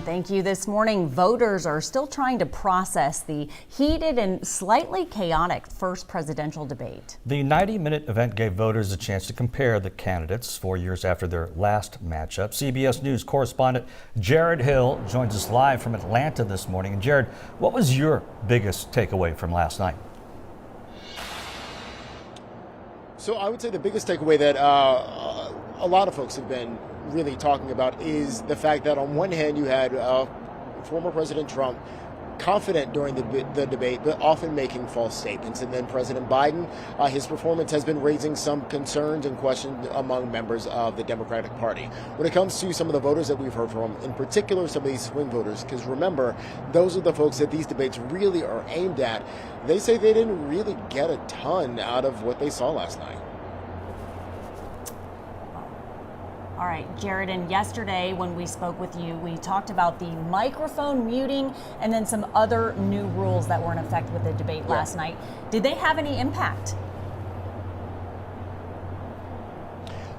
Thank you. This morning, voters are still trying to process the heated and slightly chaotic first presidential debate. The 90-minute event gave voters a chance to compare the candidates 4 years after their last matchup. CBS News correspondent Jared Hill joins us live from Atlanta this morning. And Jared, what was your biggest takeaway from last night? So I would say the biggest takeaway that a lot of folks have been really talking about is the fact that on one hand you had former President Trump confident during the debate, but often making false statements. And then President Biden, his performance has been raising some concerns and questions among members of the Democratic Party. When it comes to some of the voters that we've heard from, in particular some of these swing voters, because remember, those are the folks that these debates really are aimed at, they say they didn't really get a ton out of what they saw last night. All right, Jared, and yesterday when we spoke with you, we talked about the microphone muting and then some other new rules that were in effect with the debate last night. Did they have any impact?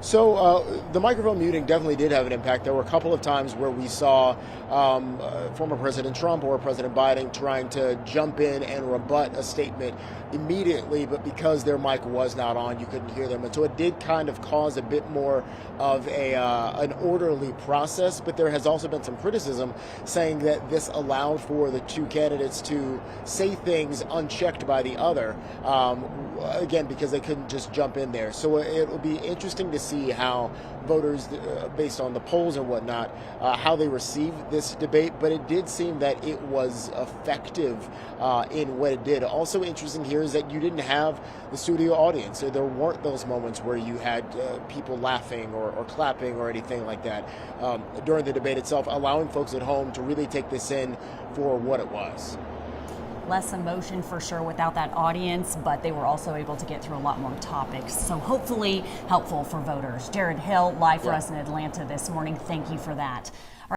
So the microphone muting definitely did have an impact. There were a couple of times where we saw former President Trump or President Biden trying to jump in and rebut a statement immediately, but because their mic was not on, you couldn't hear them. And so it did kind of cause a bit more of an orderly process, but there has also been some criticism saying that this allowed for the two candidates to say things unchecked by the other, again, because they couldn't just jump in there. So it will be interesting to see how voters, based on the polls and whatnot, how they receive this debate. But it did seem that it was effective in what it did. Also interesting here is that you didn't have the studio audience. So there weren't those moments where you had people laughing or clapping or anything like that during the debate itself, allowing folks at home to really take this in for what it was. Less emotion for sure without that audience, but they were also able to get through a lot more topics. So hopefully helpful for voters. Jared Hill, live for us in Atlanta this morning. Thank you for that.